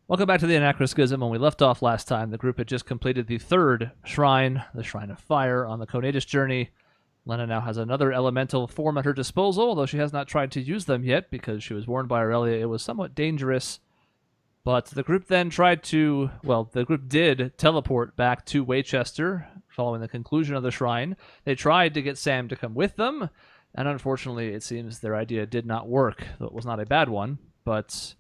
Welcome back to the Anachroschism. When we left off last time, the group had just completed the third shrine, the Shrine of Fire, on the Conatus journey. Lena now has another elemental form at her disposal, although she has not tried to use them yet because she was warned by Aurelia it was somewhat dangerous. But the group then tried to, well, the group did teleport back to Waychester following the conclusion of the shrine. They tried to get Sam to come with them, and unfortunately it seems their idea did not work, though it was not a bad one, but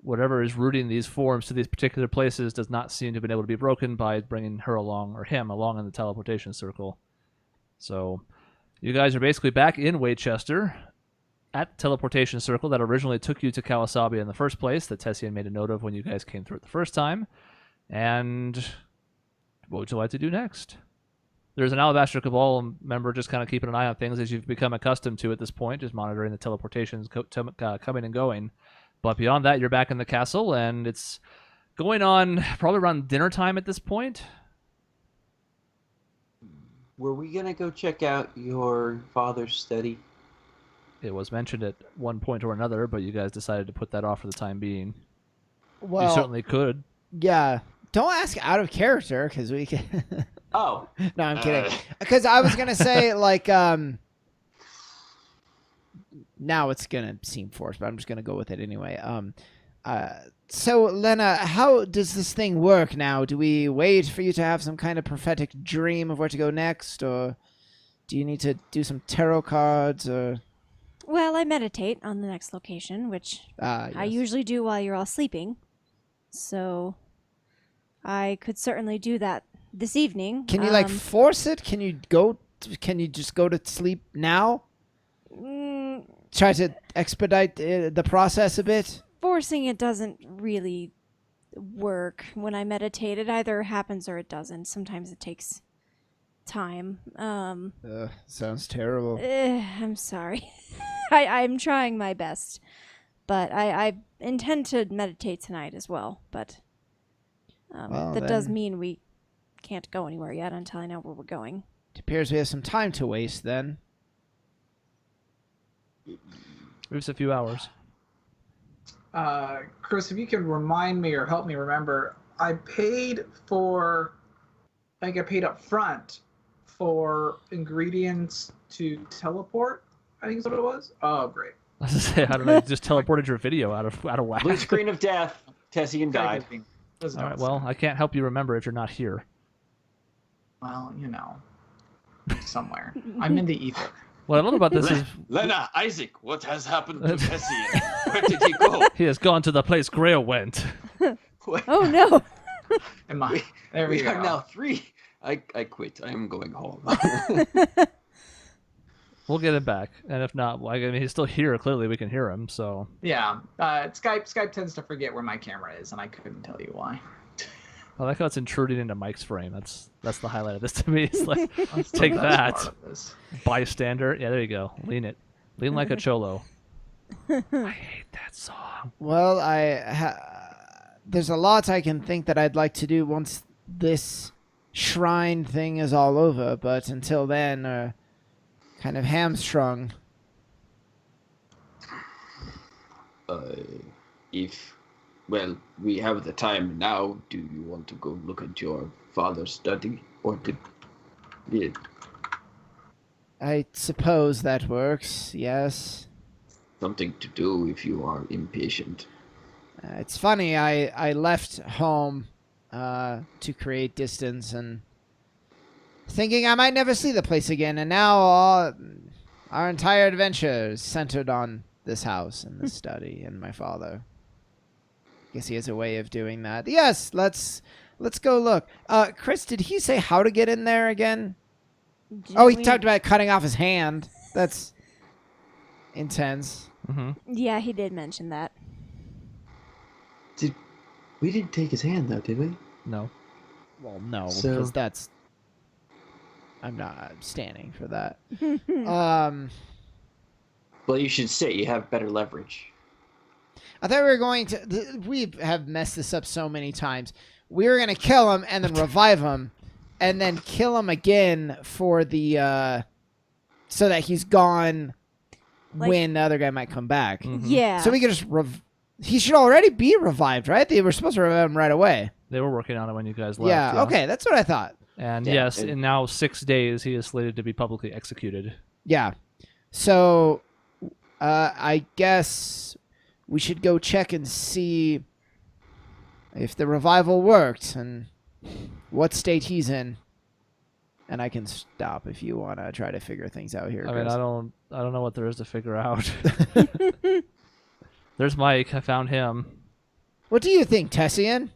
whatever is rooting these forms to these particular places does not seem to have been able to be broken by bringing her along, or him along in the teleportation circle. So you guys are basically back in Waychester at the teleportation circle that originally took you to Kawasabi in the first place, that Tessian made a note of when you guys came through it the first time. And what would you like to do next? There's an Alabaster Cabal member just kind of keeping an eye on things as you've become accustomed to at this point, just monitoring the teleportations coming and going. But beyond that, you're back in the castle, and it's going on probably around dinner time at this point. Were we going to go check out your father's study? It was mentioned at one point or another, but you guys decided to put that off for the time being. Well, you certainly could. Yeah. Don't ask out of character, because we can... Oh. No, I'm kidding. Because I was going to say, like... Now it's going to seem forced, but I'm just going to go with it anyway. So, Lena, how does this thing work now? Do we wait for you to have some kind of prophetic dream of where to go next? Or do you need to do some tarot cards? Or... Well, I meditate on the next location, which yes. I usually do while you're all sleeping. So I could certainly do that this evening. Can you, force it? Can you just go to sleep now? Try to expedite the process a bit? Forcing it doesn't really work when I meditate. It either happens or it doesn't. Sometimes it takes time. Sounds terrible. I'm sorry. I'm trying my best. But I intend to meditate tonight as well. But that does mean we can't go anywhere yet until I know where we're going. It appears we have some time to waste then. Just a few hours. Chris, if you can remind me or help me remember, I paid up front for ingredients to teleport. I think is what it was. Oh, great. I was gonna say, I don't know. You just teleported your video out of whack. Blue screen of death. Tessian died. All right. Well, I can't help you remember if you're not here. Well, somewhere. I'm in the ether. What I love about this is... Lena, Isaac, what has happened to Tessian? Where did he go? He has gone to the place Grail went. Oh, no. There we are go. now 3. I quit. I am going home. We'll get him back. And if not, he's still here. Clearly, we can hear him, so... Yeah. Skype tends to forget where my camera is, and I couldn't tell you why. I like how it's intruding into Mike's frame. That's the highlight of this to me. It's like, take that, bystander. Yeah, there you go. Lean like a cholo. I hate that song. Well, there's a lot I can think that I'd like to do once this shrine thing is all over, but until then, kind of hamstrung. Well, we have the time now. Do you want to go look at your father's study? Or yeah. I suppose that works, yes. Something to do if you are impatient. It's funny, I left home to create distance and thinking I might never see the place again, and now our entire adventure is centered on this house and this study and my father. Guess he has a way of doing that. Yes, let's go look. Chris, did he say how to get in there again? He talked about cutting off his hand. That's intense. Mm-hmm. Yeah, he did mention that. We didn't take his hand though, did we? No. Well, no, because that's... I'm not standing for that. Well, you should sit. You have better leverage. I thought we were going to... We have messed this up so many times. We were going to kill him and then revive him and then kill him again for the... so that he's gone when the other guy might come back. Mm-hmm. Yeah. So we could just... He should already be revived, right? They were supposed to revive him right away. They were working on it when you guys left. Yeah, okay, that's what I thought. And Yeah, yes, and- in now 6 days, he is slated to be publicly executed. Yeah. So, I guess we should go check and see if the revival worked and what state he's in. And I can stop if you want to try to figure things out here. I mean, Chris. I don't know what there is to figure out. There's Mike. I found him. What do you think, Tessian?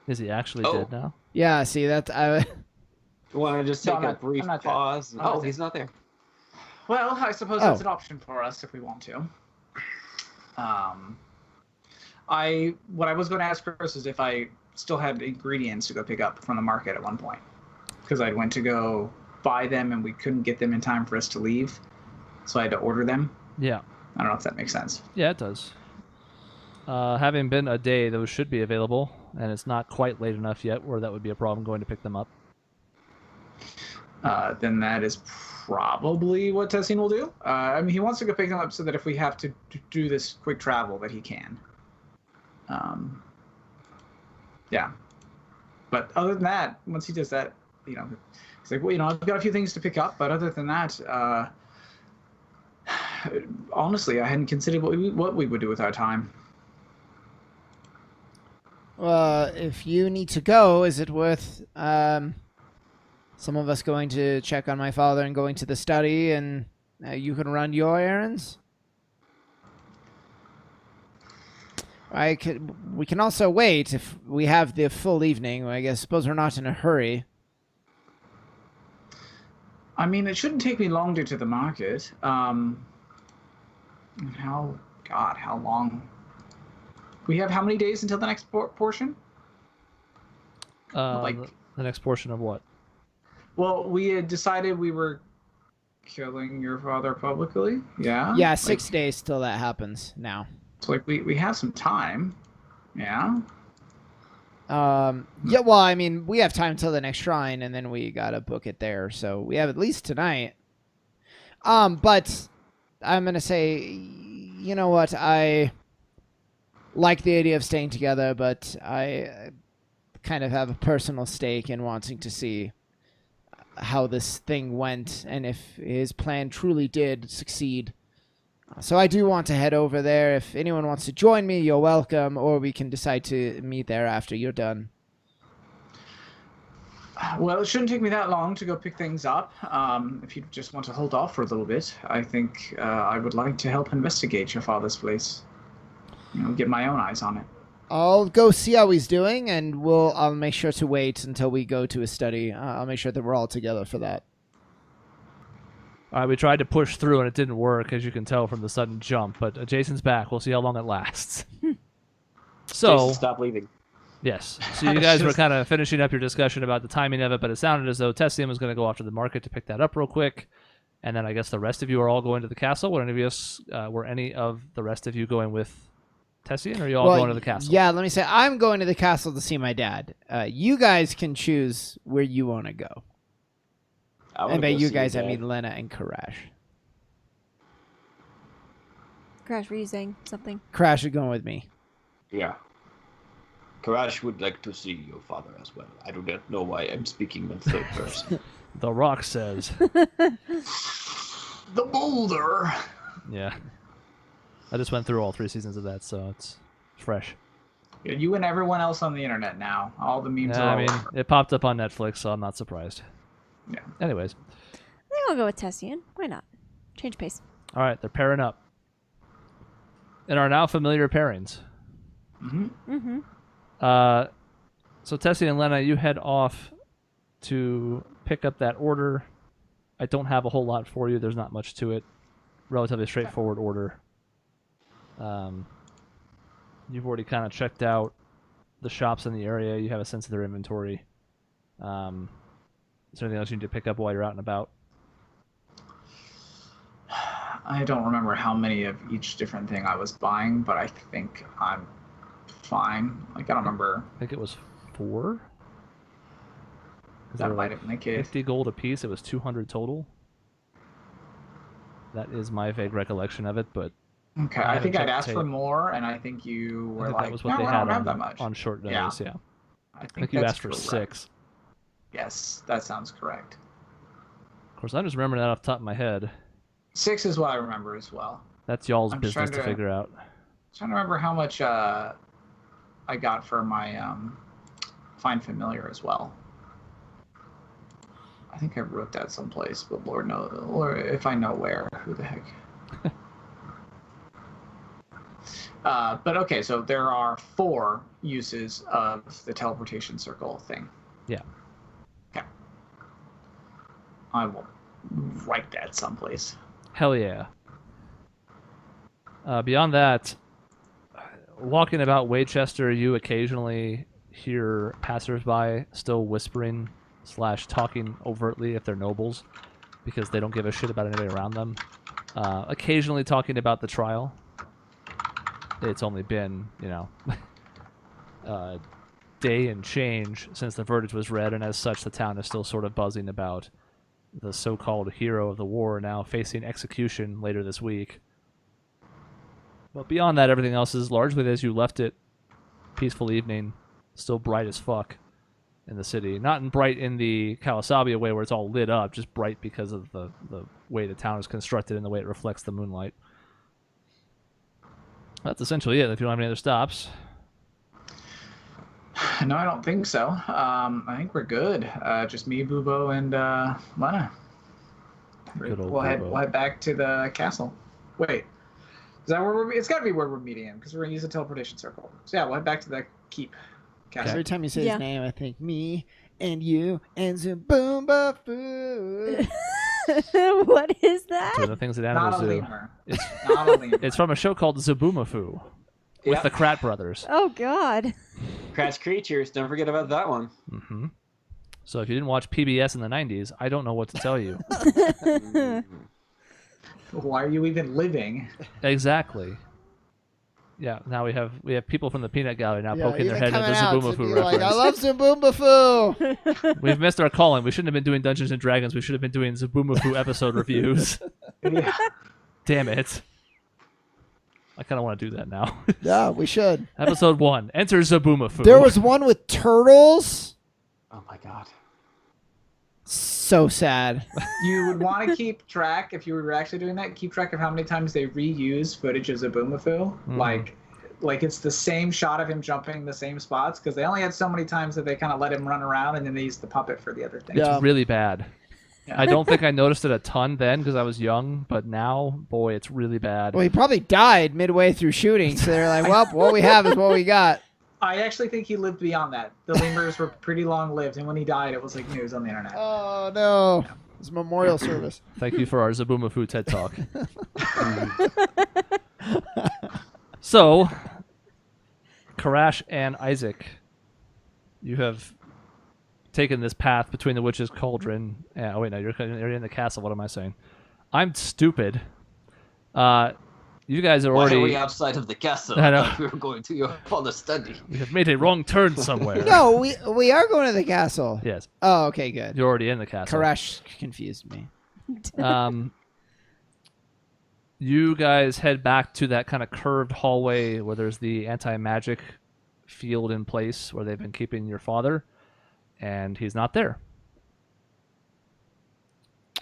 Is he actually Oh. dead now? Yeah, see, that You want to just No, take I'm a not- brief I'm not there. pause? I'm not Oh, there. he's not there. Well, I suppose that's an option for us if we want to. What I was going to ask Chris is if I still had ingredients to go pick up from the market at one point, because I went to go buy them and we couldn't get them in time for us to leave, so I had to order them. Yeah. I don't know if that makes sense. Yeah, it does. Having been a day, those should be available, and it's not quite late enough yet where that would be a problem going to pick them up. Then that is probably what Tessin will do. I mean, he wants to go pick them up so that if we have to do this quick travel, that he can. Yeah. But other than that, once he does that, he's like, well, I've got a few things to pick up, but other than that, honestly, I hadn't considered what we would do with our time. if you need to go, is it worth some of us going to check on my father and going to the study, and you can run your errands? We can also wait if we have the full evening. I suppose we're not in a hurry. I mean, it shouldn't take me long to get to the market. How long? We have how many days until the next portion? The next portion of what? Well, we had decided we were killing your father publicly. Yeah. Yeah, 6 days till that happens now. So we have some time. Yeah. Yeah, well, I mean, we have time till the next shrine, and then we gotta book it there, so we have at least tonight. But I'm gonna say, you know what, I like the idea of staying together, but I kind of have a personal stake in wanting to see how this thing went, and if his plan truly did succeed. So I do want to head over there. If anyone wants to join me, you're welcome, or we can decide to meet there after you're done. Well, it shouldn't take me that long to go pick things up. If you just want to hold off for a little bit, I think I would like to help investigate your father's place. Get my own eyes on it. I'll go see how he's doing, and I'll make sure to wait until we go to his study. I'll make sure that we're all together for that. All right, we tried to push through and it didn't work, as you can tell from the sudden jump. But Jason's back. We'll see how long it lasts. So, Jason, stop leaving. yes. So you guys were kind of finishing up your discussion about the timing of it, but it sounded as though Tessian was going to go off to the market to pick that up real quick. And then I guess the rest of you are all going to the castle. Were any of the rest of you going with Tessian, or are you all going to the castle? Yeah, let me say, I'm going to the castle to see my dad. You guys can choose where you want to go. And by you guys, I mean Lena and Karash. Crash, were you saying something? Karash is going with me. Yeah. Karash would like to see your father as well. I do not know why I'm speaking in third person. The Rock says. The boulder. Yeah. I just went through all 3 seasons of that, so it's fresh. Yeah, you and everyone else on the internet now. All the memes Yeah, are I mean, over. it popped up on Netflix, so I'm not surprised. Yeah. Anyways. I think I'll go with Tessian. Why not? Change pace. All right, they're pairing up. In our now familiar pairings. Mm-hmm. So Tessie and Lena, you head off to pick up that order. I don't have a whole lot for you. There's not much to it. Relatively straightforward order. You've already kind of checked out the shops in the area. You have a sense of their inventory. Is there anything else you need to pick up while you're out and about? I don't remember how many of each different thing I was buying, but I think I'm fine. I don't remember. I think it was 4. That might have been the case. 50 gold a piece. It was 200 total. That is my vague recollection of it, but Okay, I think I'd asked for more, and I think you were like, that was what no, they I had don't have that much. on short notice, yeah. I I think you that's asked for correct. 6. Yes, that sounds correct. Of course, I'm just remembering that off the top of my head. 6 is what I remember as well. That's y'all's I'm business to figure out. Trying to remember how much I got for my Find Familiar as well. I think I wrote that someplace, but Lord knows, or if I know where, who the heck. But okay, so there are 4 uses of the teleportation circle thing. Yeah. Okay. I will write that someplace. Hell yeah. Beyond that, walking about Waychester, you occasionally hear passersby still whispering / talking overtly if they're nobles, because they don't give a shit about anybody around them. Occasionally talking about the trial. It's only been, day and change since the verdict was read, and as such, the town is still sort of buzzing about the so-called hero of the war now facing execution later this week. But beyond that, everything else is largely as you left it. Peaceful evening, still bright as fuck in the city. Not bright in the Kawasabia way where it's all lit up, just bright because of the way the town is constructed and the way it reflects the moonlight. That's essentially it, if you don't have any other stops. No, I don't think so. I think we're good. Just me, Bubo, and Lena. We'll head back to the castle. Wait. Is that where it's got to be where we're meeting him, because we're going to use a teleportation circle. So yeah, we'll head back to the keep. Castle. Every time you say his name, I think me and you and Zaboomba Foo. What is that? Two of the things that animals do. It's not a lemur. It's from a show called Zaboomafoo with the Krat brothers. Oh, God. Krat's Creatures. Don't forget about that one. Mm-hmm. So if you didn't watch PBS in the 90s, I don't know what to tell you. Why are you even living? Exactly. Yeah, now we have people from the Peanut Gallery now poking their head into the Zaboomafoo reference. Like, I love Zaboomafoo. We've missed our calling. We shouldn't have been doing Dungeons and Dragons. We should have been doing Zaboomafoo episode reviews. Yeah. Damn it. I kind of want to do that now. Yeah, we should. Episode 1. Enter Zaboomafoo. There was one with turtles. Oh my god. So sad. You would want to keep track, if you were actually doing that, keep track of how many times they reuse footage of Zaboomafoo. Like it's the same shot of him jumping the same spots, because they only had so many times that they kind of let him run around, and then they used the puppet for the other thing. It's really bad. Yeah. I don't think I noticed it a ton then because I was young, but now, boy, it's really bad. Well, he probably died midway through shooting, so they're like, well, what we have is what we got. I actually think he lived beyond that. The lemurs were pretty long-lived, and when he died, it was like news on the internet. Oh, no. Yeah. It's a memorial service. Thank you for our Zaboomafoo TED Talk. So, Karash and Isaac, you have taken this path between the witch's cauldron. Oh, wait, no, you're in the castle. What am I saying? I'm stupid. You guys are already... Why are we outside of the castle? I know. We were going to your father's study. We have made a wrong turn somewhere. No, we are going to the castle. Yes. Oh, okay, good. You're already in the castle. Karash confused me. You guys head back to that kind of curved hallway where there's the AntiMagic Field in place where they've been keeping your father, and he's not there.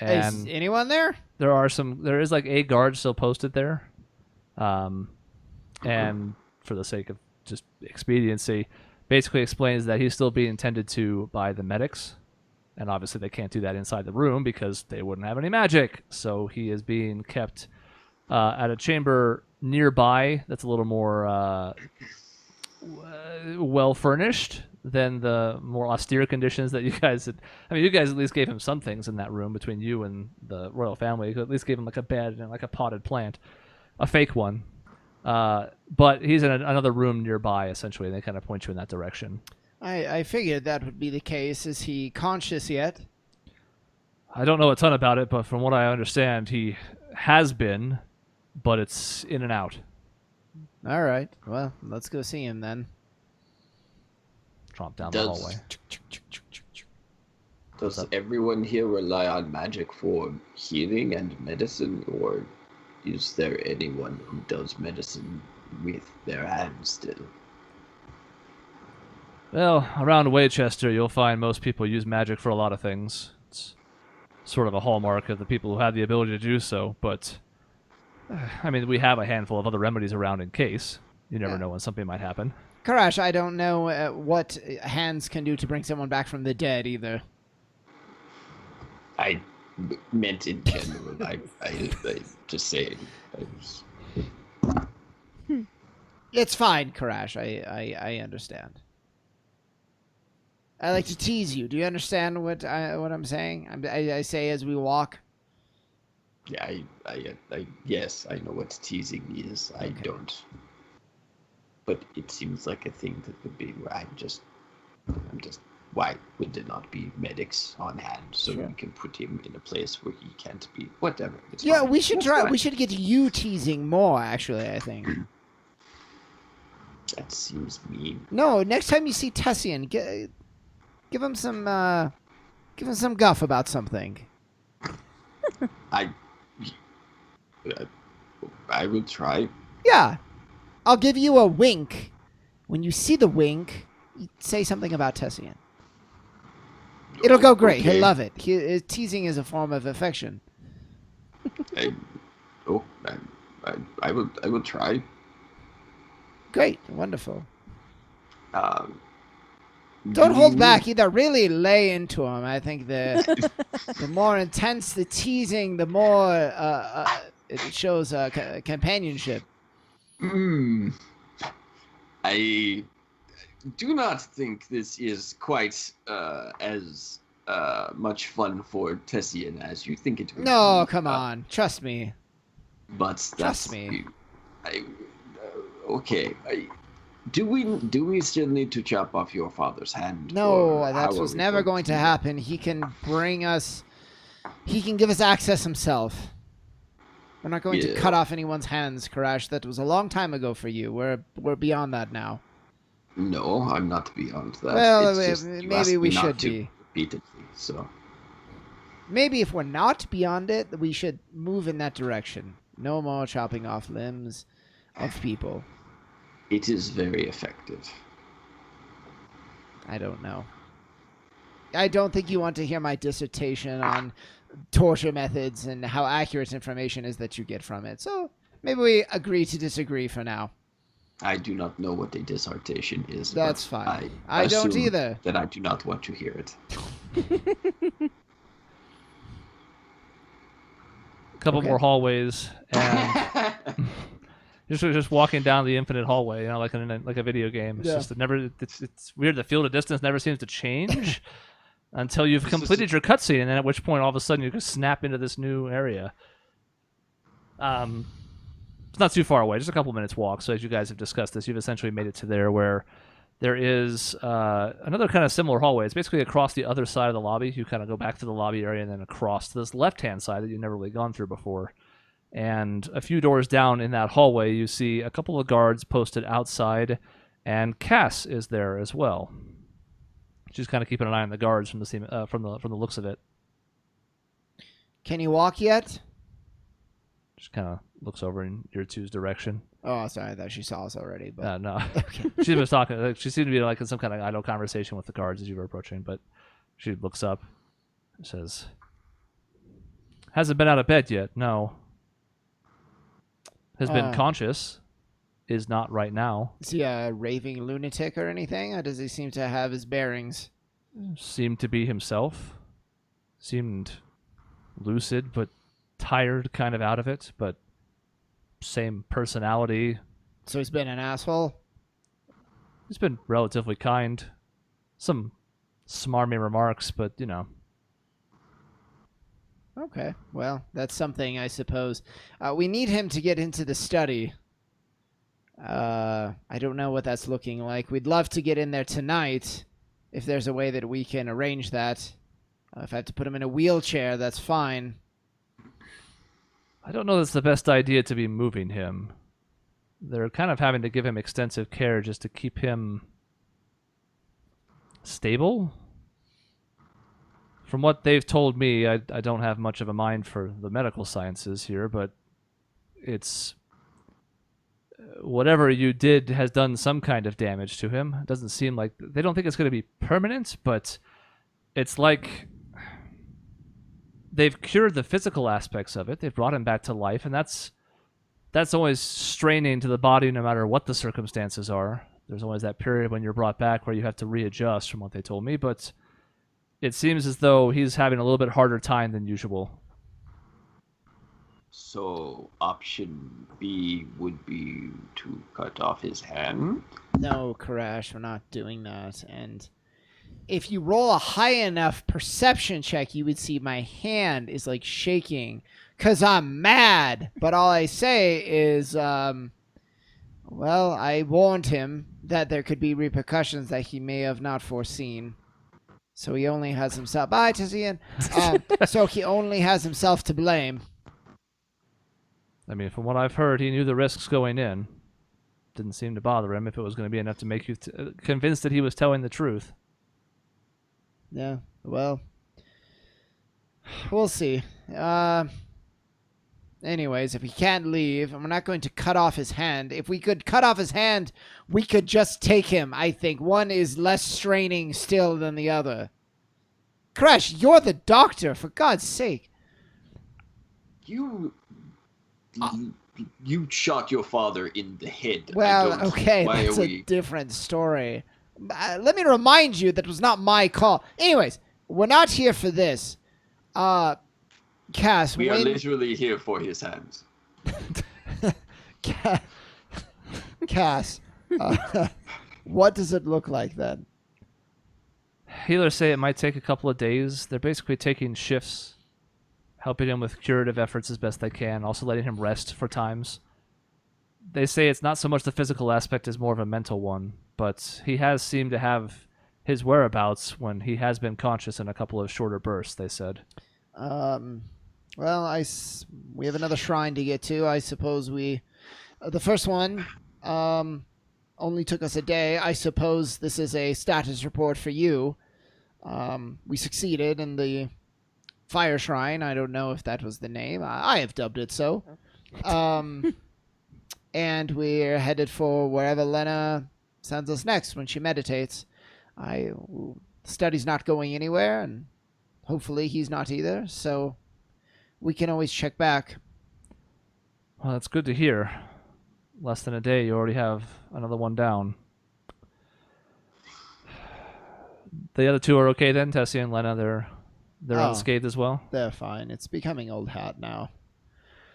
And is anyone there? There is like a guard still posted there. And for the sake of just expediency, basically explains that he's still being tended to by the medics. And obviously they can't do that inside the room because they wouldn't have any magic. So he is being kept at a chamber nearby that's a little more well-furnished than the more austere conditions that you guys had. I mean, you guys at least gave him some things in that room between you and the royal family. You at least gave him like a bed and like a potted plant. A fake one. But he's in another room nearby, essentially, and they kind of point you in that direction. I figured that would be the case. Is he conscious yet? I don't know a ton about it, but from what I understand, he has been, but it's in and out. All right. Well, let's go see him then. Tromp down the hallway. Does everyone here rely on magic for healing and medicine, or is there anyone who does medicine with their hands still? Well, around Waychester, you'll find most people use magic for a lot of things. It's sort of a hallmark of the people who have the ability to do so, but I mean, we have a handful of other remedies around in case. You never know when something might happen. Karash, I don't know what hands can do to bring someone back from the dead either. I meant in general. I just saying. It's fine, Karash. I understand. I like to tease you. Do you understand what I'm saying? I say as we walk. Yeah, yes, I know what teasing is. I don't. But it seems like a thing that would be where I'm just. Why would there not be medics on hand so we can put him in a place where he can't be? Whatever. It's fine. We should try. We should get you teasing more. Actually, I think. That seems mean. No, next time you see Tessian, give him some guff about something. I will try. Yeah, I'll give you a wink. When you see the wink, you say something about Tessian. It'll go great. Okay. He'll love it. Teasing is a form of affection. I will try. Great, wonderful. Um, Don't hold back either. Really lay into him. I think the more intense the teasing, the more it shows companionship. I do not think this is quite as much fun for Tessian as you think it would be. No, come on. Trust me. But Trust me. Okay. Do we still need to chop off your father's hand? No, that was never going to happen. He can bring us. He can give us access himself. We're not going to cut off anyone's hands, Karash. That was a long time ago for you. We're beyond that now. No, I'm not beyond that. Well, it's just maybe we should be. Repeatedly, so. Maybe if we're not beyond it, we should move in that direction. No more chopping off limbs of people. It is very effective. I don't know. I don't think you want to hear my dissertation on torture methods and how accurate information is that you get from it. So maybe we agree to disagree for now. I do not know what a dissertation is. That's fine. I don't either. That I do not want to hear it. A couple more hallways, and just walking down the infinite hallway, you know, like a video game. It's just it's weird. The field of distance never seems to change until you've completed your cutscene, and then at which point all of a sudden you just snap into this new area. It's not too far away, just a couple minutes walk. So as you guys have discussed this, you've essentially made it to there where there is another kind of similar hallway. It's basically across the other side of the lobby. You kind of go back to the lobby area and then across to this left-hand side that you've never really gone through before. And a few doors down in that hallway, you see a couple of guards posted outside, and Cass is there as well. She's kind of keeping an eye on the guards from the looks of it. Can you walk yet? Just kind of looks over in your two's direction. Oh, sorry, I thought she saw us already. But No. okay. She was talking. She seemed to be like in some kind of idle conversation with the guards as you were approaching. But she looks up, and says, "Hasn't been out of bed yet. No. Has been conscious. Is not right now. Is he a raving lunatic or anything? Or does he seem to have his bearings? Seemed to be himself. Seemed lucid, but tired, kind of out of it. But same personality. So he's been an asshole? He's been relatively kind. Some smarmy remarks, but, you know. Okay, well, that's something, I suppose. We need him to get into the study. I don't know what that's looking like. We'd love to get in there tonight, if there's a way that we can arrange that. If I have to put him in a wheelchair, that's fine. I don't know that's the best idea to be moving him. They're kind of having to give him extensive care just to keep him stable. From what they've told me, I don't have much of a mind for the medical sciences here, but it's whatever you did has done some kind of damage to him. It doesn't seem like they don't think it's going to be permanent, but it's like they've cured the physical aspects of it. They've brought him back to life, and that's always straining to the body no matter what the circumstances are. There's always that period when you're brought back where you have to readjust from what they told me, but it seems as though he's having a little bit harder time than usual. So option B would be to cut off his hand? No, Karash, we're not doing that. And if you roll a high enough perception check, you would see my hand is like shaking because I'm mad. But all I say is, well, I warned him that there could be repercussions that he may have not foreseen. So he only has himself. Bye, Tizian. So he only has himself to blame. I mean, from what I've heard, he knew the risks going in. Didn't seem to bother him if it was going to be enough to make you convinced that he was telling the truth. Yeah, well, we'll see. Anyways, if he can't leave, and we're not going to cut off his hand. If we could cut off his hand, we could just take him, I think. One is less straining still than the other. Crash, you're the doctor, for God's sake. You shot your father in the head. Well, okay, that's a different story. Let me remind you that was not my call. Anyways, we're not here for this. Cass, we are literally here for his hands. Cass, what does it look like then? Healers say it might take a couple of days. They're basically taking shifts, helping him with curative efforts as best they can, also letting him rest for times. They say it's not so much the physical aspect as more of a mental one, but he has seemed to have his whereabouts when he has been conscious in a couple of shorter bursts, they said. Well, we have another shrine to get to. I suppose the first one only took us a day. I suppose this is a status report for you. We succeeded in the Fire Shrine. I don't know if that was the name. I have dubbed it so. And we're headed for wherever Lena sends us next when she meditates. The study's not going anywhere, and hopefully he's not either, so we can always check back. Well, that's good to hear. Less than a day, you already have another one down. The other two are okay then, Tessie and Lena. They're unscathed as well? They're fine. It's becoming old hat now.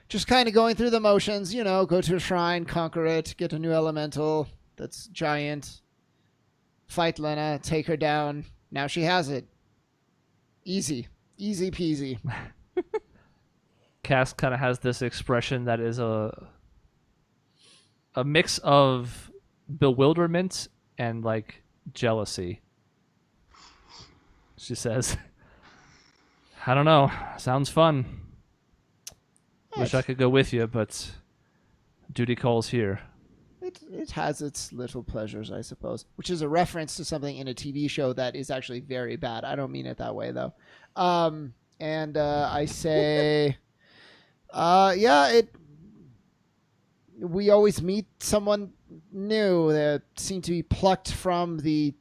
Just kind of going through the motions, go to a shrine, conquer it, get a new elemental that's giant, fight Lena, take her down. Now she has it. Easy. Easy peasy. Cass kind of has this expression that is a mix of bewilderment and, jealousy. She says, I don't know. Sounds fun. Wish I could go with you, but duty calls here. It has its little pleasures, I suppose, which is a reference to something in a TV show that is actually very bad. I don't mean it that way, though. And I say, we always meet someone new that seem to be plucked from the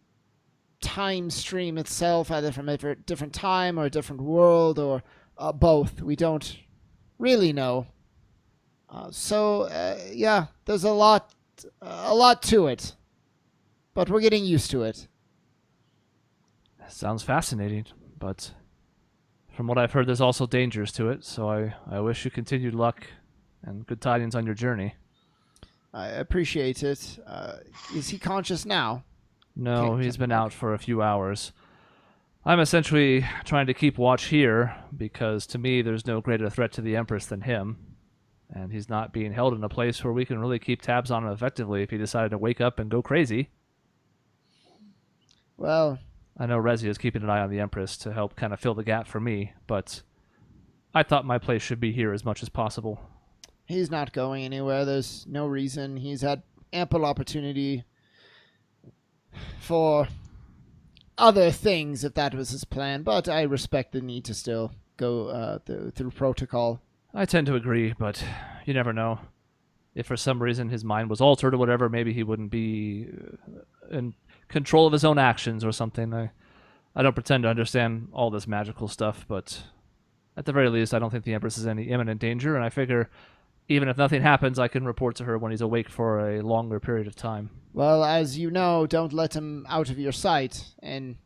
time stream itself, either from a different time or a different world or both. We don't really know. There's a lot to it, but we're getting used to it. Sounds fascinating, but from what I've heard, there's also dangers to it, so I wish you continued luck and good tidings on your journey. I appreciate it. Is he conscious now? No, he's been out for a few hours. I'm essentially trying to keep watch here, because to me there's no greater threat to the Empress than him, and he's not being held in a place where we can really keep tabs on him effectively if he decided to wake up and go crazy. Well, I know Rezi is keeping an eye on the Empress to help kind of fill the gap for me, but I thought my place should be here as much as possible. He's not going anywhere. There's no reason. He's had ample opportunity for other things if that was his plan, but I respect the need to still go through protocol. I tend to agree, but you never know. If for some reason his mind was altered or whatever, maybe he wouldn't be in control of his own actions or something. I don't pretend to understand all this magical stuff, but at the very least, I don't think the Empress is in any imminent danger, and I figure even if nothing happens, I can report to her when he's awake for a longer period of time. Well, as you know, don't let him out of your sight, and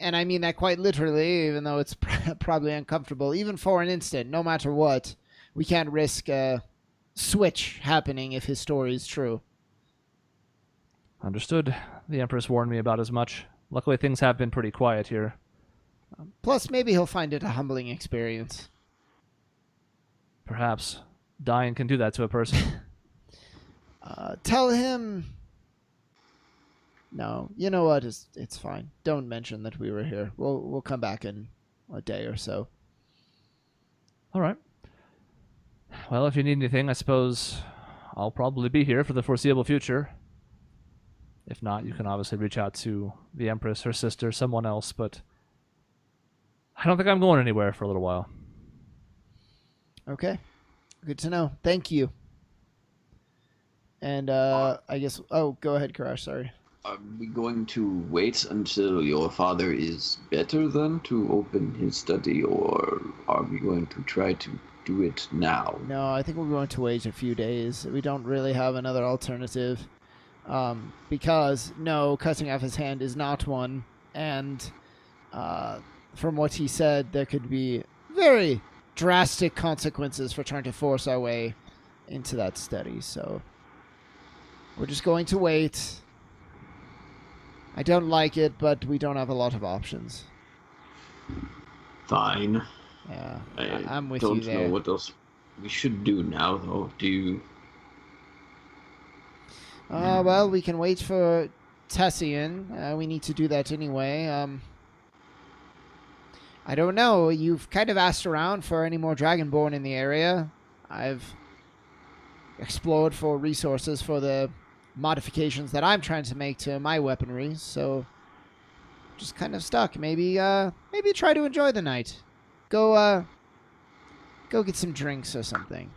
I mean that quite literally, even though it's probably uncomfortable, even for an instant, no matter what. We can't risk a switch happening if his story is true. Understood. The Empress warned me about as much. Luckily, things have been pretty quiet here. Plus, maybe he'll find it a humbling experience. Perhaps. Dying can do that to a person. Tell him... No, you know what? It's fine. Don't mention that we were here. We'll come back in a day or so. All right. Well, if you need anything, I suppose I'll probably be here for the foreseeable future. If not, you can obviously reach out to the Empress, her sister, someone else, but I don't think I'm going anywhere for a little while. Okay. Good to know. Thank you. And I guess... Oh, go ahead, Karash. Sorry. Are we going to wait until your father is better then to open his study, or are we going to try to do it now? No, I think we're going to wait a few days. We don't really have another alternative. Because, no, cutting off his hand is not one. And from what he said, there could be very drastic consequences for trying to force our way into that study. So we're just going to wait. I don't like it, but we don't have a lot of options. Fine. Yeah, I'm with you don't there. know what else we should do now, though. Do you... Well, we can wait for Tessian. We need to do that anyway. I don't know. You've kind of asked around for any more Dragonborn in the area. I've explored for resources for the modifications that I'm trying to make to my weaponry, so just kind of stuck. Maybe try to enjoy the night. Go get some drinks or something.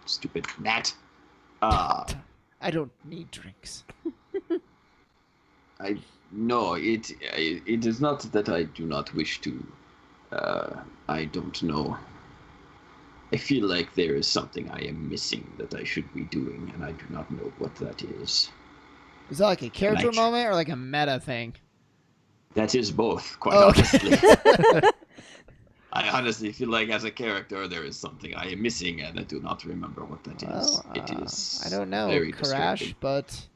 Stupid gnat. I don't need drinks. No, it is not that I do not wish to. I don't know. I feel like there is something I am missing that I should be doing, and I do not know what that is. Is that like a character moment or like a meta thing? That is both, quite okay. honestly. I honestly feel like as a character there is something I am missing, and I do not remember what that is. It is I don't know, very Karash, distracting. but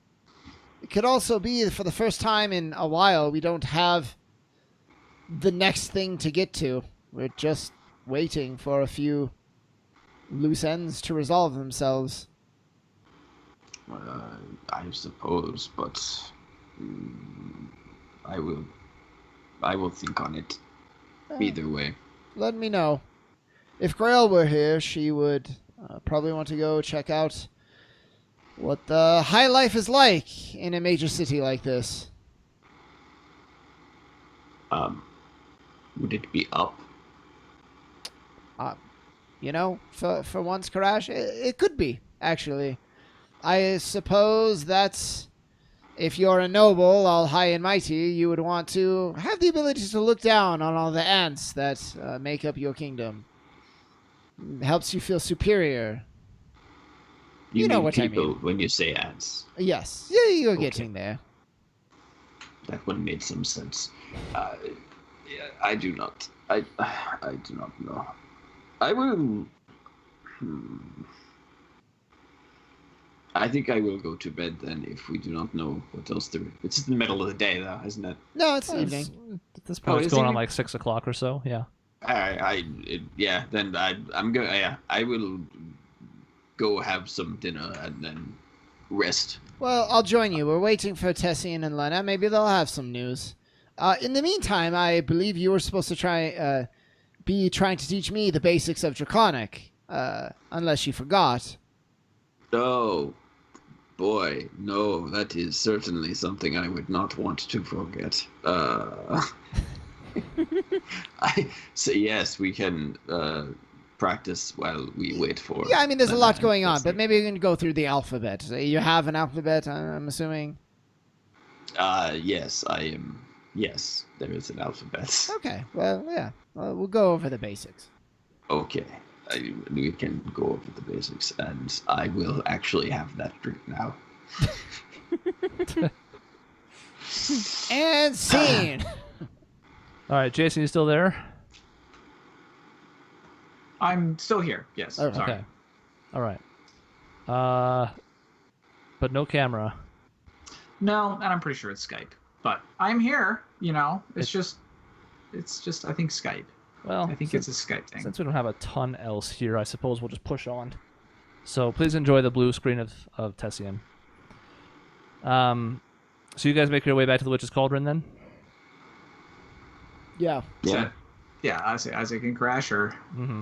it could also be for the first time in a while we don't have the next thing to get to. We're just waiting for a few loose ends to resolve themselves. I suppose, but I will think on it either way. Let me know. If Grail were here, she would probably want to go check out what the high life is like in a major city like this. Would it be up? You know, for once, Karash, it could be, actually. I suppose that's... If you're a noble, all high and mighty, you would want to have the ability to look down on all the ants that make up your kingdom. It helps you feel superior. You know what I mean. When you say ants. Yes. Yeah, you're getting there. That one made some sense. I do not. I do not know. I will... I think I will go to bed then if we do not know what else there is. It's in the middle of the day though, isn't it? No, it's evening. At this point, it's going on like 6 o'clock or so, yeah. Then I'm going. Yeah, I will go have some dinner and then rest. Well, I'll join you. We're waiting for Tessian and Lena. Maybe they'll have some news. In the meantime, I believe you were supposed to be trying to teach me the basics of Draconic, unless you forgot. Oh, boy, no, that is certainly something I would not want to forget. I say yes, we can practice while we wait for. Yeah, I mean, there's a lot going on, Tessie. but maybe we can go through the alphabet. So you have an alphabet, I'm assuming? Yes, I am. Yes, there is an alphabet. Okay, well, yeah. We'll go over the basics. Okay, we can go over the basics, and I will actually have that drink now. And scene! All right, Jason, you still there? I'm still here. Yes. Okay. Sorry. Okay. All right. But no camera. No, and I'm pretty sure it's Skype. But I'm here. It's just I think Skype. Well, I think it's a Skype thing. Since we don't have a ton else here, I suppose we'll just push on. So please enjoy the blue screen of Tessian. So you guys make your way back to the Witch's Cauldron then? Yeah. Yeah. Yeah, Isaac and Crasher. Mm-hmm.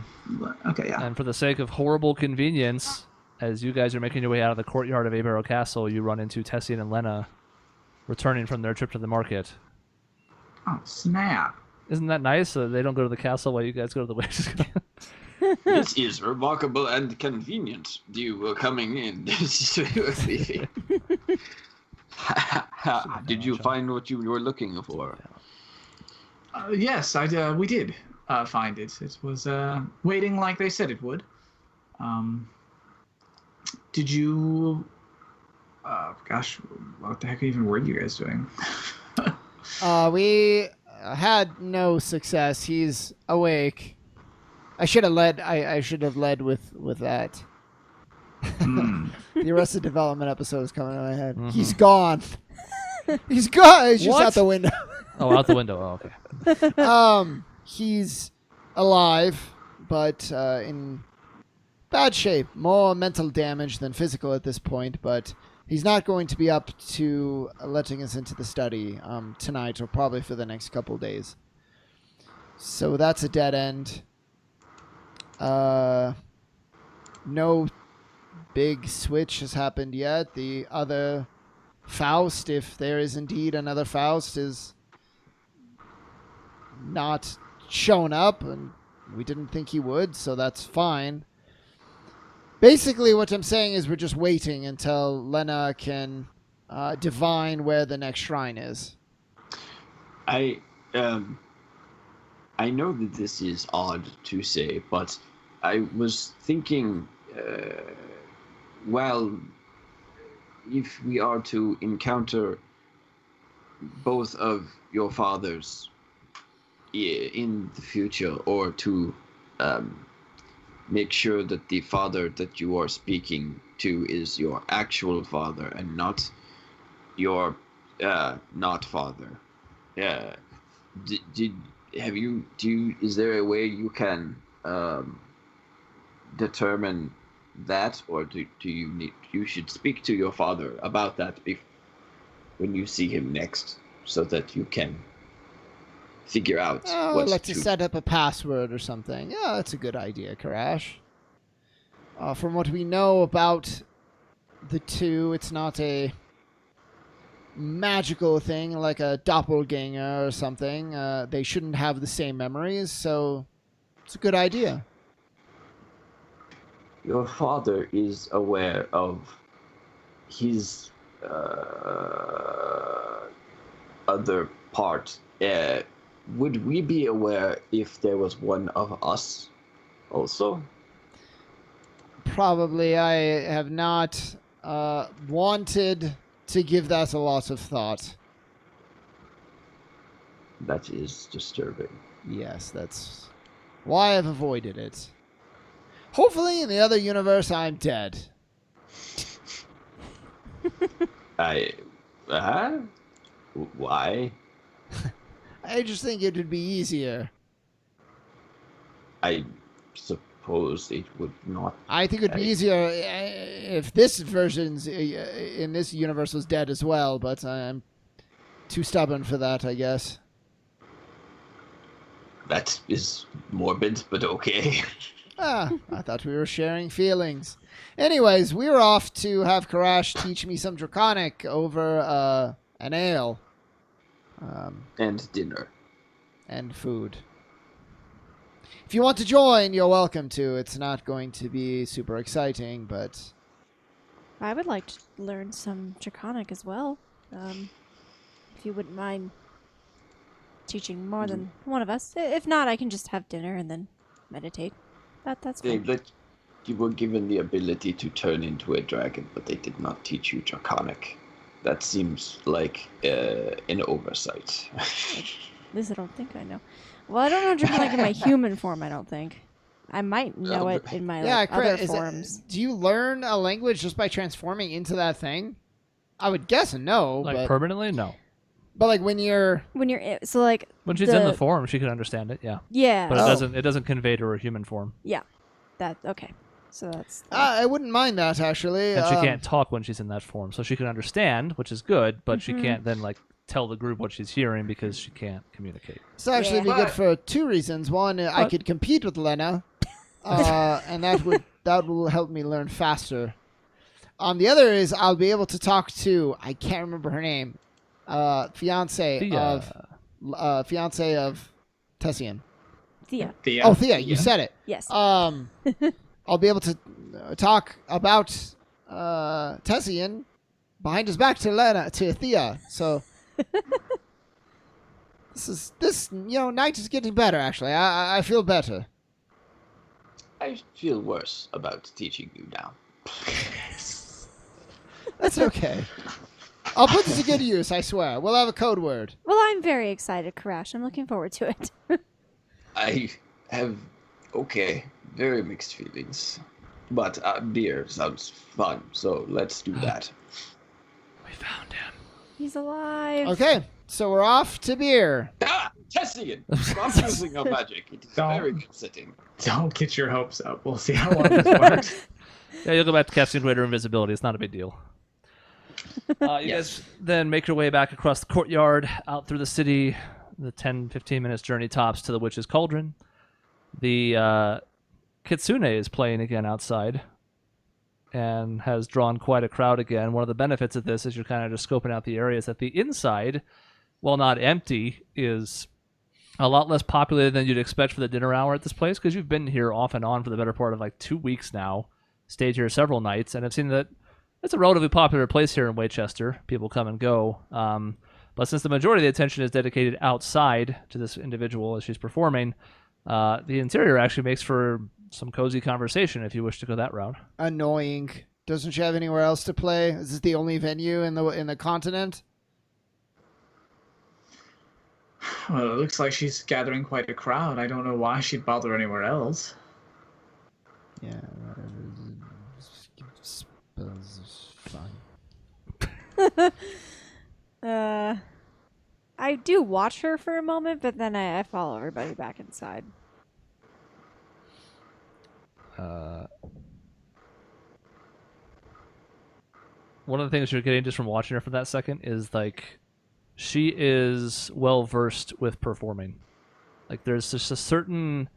Okay, yeah. And for the sake of horrible convenience, as you guys are making your way out of the courtyard of Abarrow Castle, you run into Tessian and Lena returning from their trip to the market. Oh, snap. Isn't that nice? They don't go to the castle while you guys go to the Witch's Cauldron. This is remarkable and convenient. You were coming in. Did you find what you were looking for? Yes, we did find it. It was waiting like they said it would. Did you... gosh, what the heck even were you guys doing? We had no success. He's awake. I should have led. I should have led with that. The Arrested Development episode is coming to my head. Mm-hmm. He's gone. He's gone. He's just What? out the window. Oh, out the window. Oh, okay. He's alive, but in bad shape. More mental damage than physical at this point, but he's not going to be up to letting us into the study tonight or probably for the next couple days. So that's a dead end. No big switch has happened yet. The other Faust, if there is indeed another Faust, is not shown up, and we didn't think he would, so that's fine. Basically, what I'm saying is we're just waiting until Lena can divine where the next shrine is. I know that this is odd to say, but I was thinking, well, if we are to encounter both of your fathers in the future, or to make sure that the father that you are speaking to is your actual father and not your not father. Is there a way you can determine that, or do you should speak to your father about that when you see him next, so that you can figure out I'd like to set up a password or something. Yeah, that's a good idea, Karash. From what we know about the two, it's not a magical thing like a doppelganger or something. They shouldn't have the same memories, so it's a good idea. Your father is aware of his other part. Would we be aware if there was one of us also? Probably. I have not wanted to give that a lot of thought. That is disturbing. Yes, that's why I've avoided it. Hopefully in the other universe I'm dead. Why? I just think it would be easier. I suppose it would not. I think it would be easier if this version's in this universe was dead as well, but I'm too stubborn for that, I guess. That is morbid, but okay. I thought we were sharing feelings. Anyways, we were off to have Karash teach me some Draconic over an ale. And dinner. and food. If you want to join, you're welcome to. It's not going to be super exciting, but I would like to learn some Draconic as well. If you wouldn't mind teaching more than one of us. If not, I can just have dinner and then meditate. That's fine. You were given the ability to turn into a dragon, but they did not teach you Draconic. That seems like an oversight. At least I don't think I know. Well, I don't know Draconic in my human form, I don't think. I might know it in my other forms. Do you learn a language just by transforming into that thing? I would guess no. Like but, permanently? No. But like when you're when she's in the form, she can understand it. Yeah. Yeah. But it doesn't convey to her human form. Yeah. That okay. So that's. I wouldn't mind that actually. And she can't talk when she's in that form, so she can understand, which is good. But she can't then like tell the group what she's hearing because she can't communicate. So actually, be good for two reasons. One, I could compete with Lena, and that will help me learn faster. The other is I'll be able to talk to, I can't remember her name, fiance of Tessian. Thea. Oh, Thea, you said it. Yes. I'll be able to talk about Tessian behind his back to Thea. So this night is getting better. Actually, I feel better. I feel worse about teaching you now. That's okay. I'll put this to good use, I swear. We'll have a code word. Well, I'm very excited, Karash. I'm looking forward to it. I have, very mixed feelings. But beer sounds fun, so let's do that. We found him. He's alive. Okay, so we're off to beer. Tessian! Stop using your magic. It is very upsetting. Don't get your hopes up. We'll see how long this works. Yeah, you'll go back to casting greater invisibility. It's not a big deal. You guys then make your way back across the courtyard, out through the city, the 10-15 minutes journey tops to the Witch's Cauldron. The Kitsune is playing again outside and has drawn quite a crowd again. One of the benefits of this is you're kind of just scoping out the areas that the inside, while not empty, is a lot less populated than you'd expect for the dinner hour at this place, because you've been here off and on for the better part of like 2 weeks now, stayed here several nights, and I've seen that it's a relatively popular place here in Waychester. People come and go. But since the majority of the attention is dedicated outside to this individual as she's performing, the interior actually makes for some cozy conversation if you wish to go that route. Annoying. Doesn't she have anywhere else to play? Is this the only venue in the continent? Well, it looks like she's gathering quite a crowd. I don't know why she'd bother anywhere else. Yeah, fine. I do watch her for a moment, but then I follow everybody back inside. One of the things you're getting just from watching her for that second is like she is well versed with performing. Like there's just a certain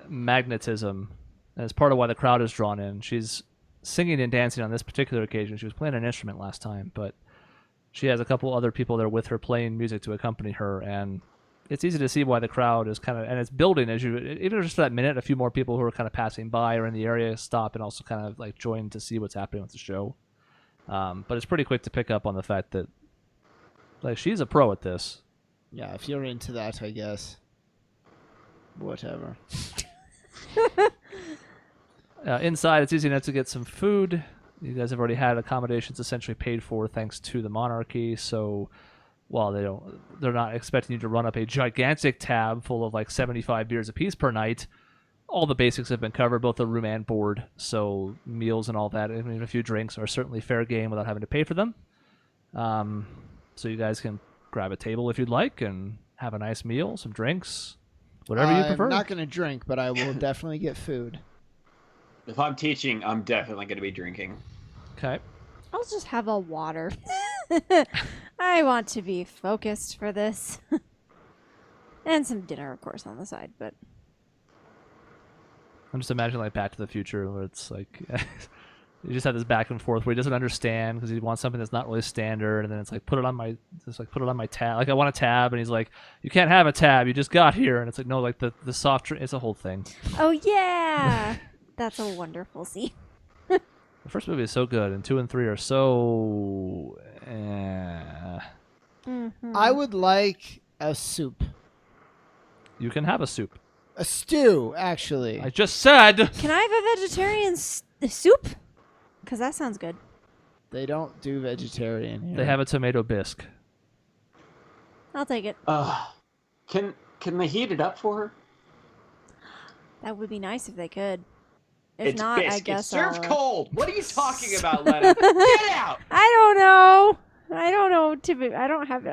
magnetism, and it's part of why the crowd is drawn in. She's singing and dancing on this particular occasion. She was playing an instrument last time, but she has a couple other people there with her playing music to accompany her, and it's easy to see why the crowd is kind of, and it's building as you, even just for that minute, a few more people who are kind of passing by or in the area stop and also kind of like join to see what's happening with the show. But it's pretty quick to pick up on the fact that like she's a pro at this. Yeah, if you're into that, I guess. Whatever. Inside, it's easy enough to get some food. You guys have already had accommodations essentially paid for thanks to the monarchy, so while they're not expecting you to run up a gigantic tab full of like 75 beers apiece per night, all the basics have been covered, both the room and board, so meals and all that, and even a few drinks are certainly fair game without having to pay for them. So you guys can grab a table if you'd like and have a nice meal, some drinks, whatever you prefer. I'm not going to drink, but I will definitely get food. If I'm teaching, I'm definitely going to be drinking. Okay. I'll just have a water. I want to be focused for this. And some dinner, of course, on the side, but... I'm just imagining like Back to the Future where it's like You just have this back and forth where he doesn't understand because he wants something that's not really standard, and then it's like put it on my tab. Like I want a tab, and he's like, you can't have a tab. You just got here, and it's like no, like the soft. It's a whole thing. Oh yeah, that's a wonderful scene. The first movie is so good, and 2 and 3 are so. I would like a soup. You can have a soup. A stew, actually. I just said. Can I have a vegetarian soup? Because that sounds good. They don't do vegetarian here. They have a tomato bisque. I'll take it. Can they heat it up for her? That would be nice if they could. If It's not, bisque. I guess it's served I'll, cold. What are you talking about, Lena? Get out! I don't know. I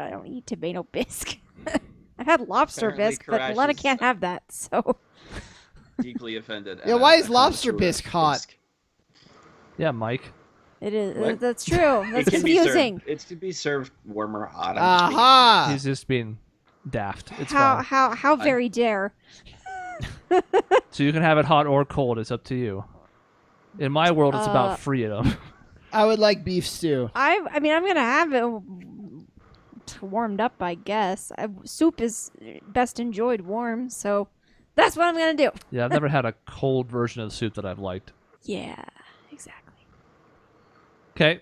don't eat tomato bisque. I've had lobster Apparently bisque, but Karash Lena is- can't have that. So Deeply offended. Yeah, why is lobster bisque hot? Yeah, Mike. it is. What? That's true. That's It can be confusing. served. It's to be served warm or hot. I'm just being- Aha! He's just being daft. It's How fine. how very dare? So you can have it hot or cold. It's up to you. In my world, it's about freedom. I would like beef stew. I mean, I'm gonna have it warmed up, I guess. Soup is best enjoyed warm, so that's what I'm gonna do. Yeah, I've never had a cold version of the soup that I've liked. Yeah, exactly. Okay.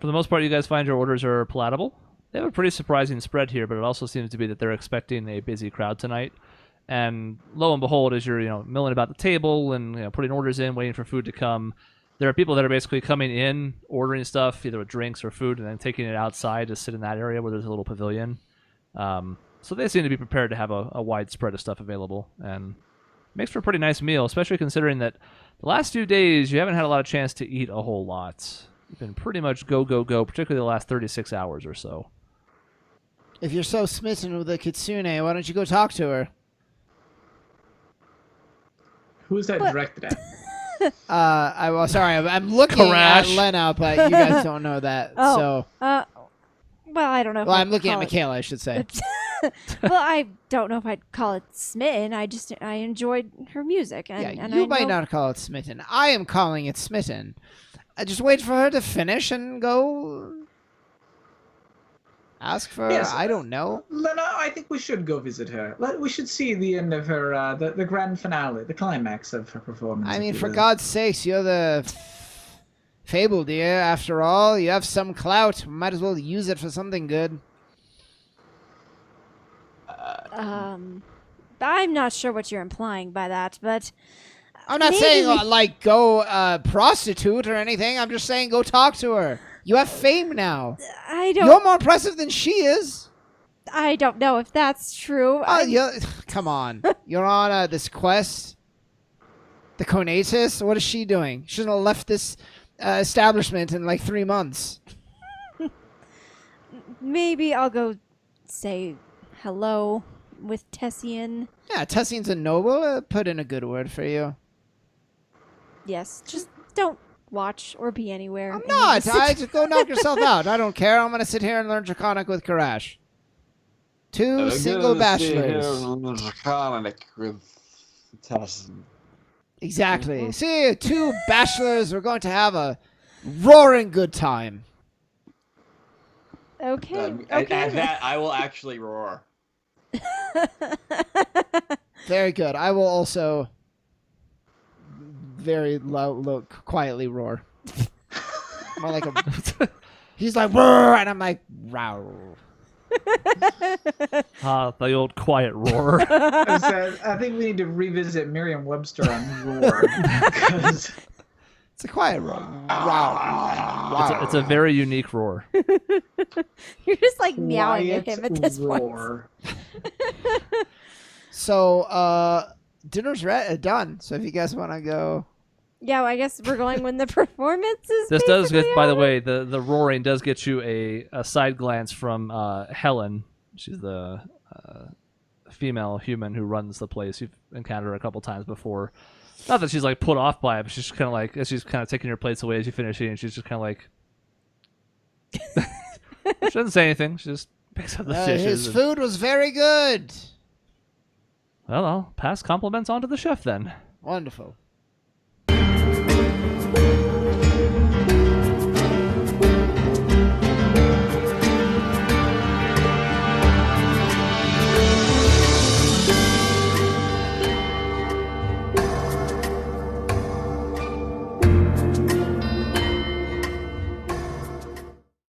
For the most part, you guys find your orders are palatable. They have a pretty surprising spread here, but it also seems to be that they're expecting a busy crowd tonight. And lo and behold, as you're milling about the table and putting orders in, waiting for food to come, there are people that are basically coming in, ordering stuff, either with drinks or food, and then taking it outside to sit in that area where there's a little pavilion. So they seem to be prepared to have a wide spread of stuff available, and makes for a pretty nice meal, especially considering that the last few days you haven't had a lot of chance to eat a whole lot. You've been pretty much go, go, go, particularly the last 36 hours or so. If you're so smitten with the kitsune, why don't you go talk to her? Who's that What? directed at? Sorry, I'm looking at Karash. Lena, but you guys don't know that. Oh. So, Well, I don't know. If well, I'd I'm looking at call it- Michaela, I should say. Well, I don't know if I'd call it smitten. I enjoyed her music, and, Yeah, and you I might know- not call it smitten. I am calling it smitten. I just wait for her to finish and go ask for. Yes. I don't know. Lena, I think we should go visit her. We should see the end of her, the grand finale, the climax of her performance. I if mean, you for will. God's sakes, you're the fable dear. After all, you have some clout. Might as well use it for something good. I'm not sure what you're implying by that, but I'm not maybe saying we- like go prostitute or anything. I'm just saying go talk to her. You have fame now. I don't. You're more impressive than she is. I don't know if that's true. Come on. You're on this quest. The Conatus? What is she doing? She shouldn't have left this establishment in like 3 months. Maybe I'll go say hello with Tessian. Yeah, Tessian's a noble. Put in a good word for you. Yes, just don't watch or be anywhere. I'm and not. sit- I just go knock yourself out. I don't care. I'm going to sit here and learn Draconic with Karash. Two single bachelors. Exactly. See, 2 bachelors. We're going to have a roaring good time. Okay. At okay. that, I will actually roar. Very good. I will also very low, quietly roar. More like a. He's like roar, and I'm like row. The old quiet roar. I think we need to revisit Merriam-Webster on roar. Because It's a quiet roar. Wow. It's a very unique roar. You're just like meowing at him at this point. roar. So, dinner's done. So if you guys want to go, Yeah, well, I guess we're going when the performance is. This does get, basically by the over. way, the roaring does get you a side glance from Helen. She's the female human who runs the place. You've encountered her a couple times before. Not that she's like put off by it, but she's kind of like, as she's kind of taking your plates away as you finish eating, she's just kind of like. She doesn't say anything. She just picks up the dishes. his and- food was very good. Well, I'll pass compliments on to the chef then. Wonderful.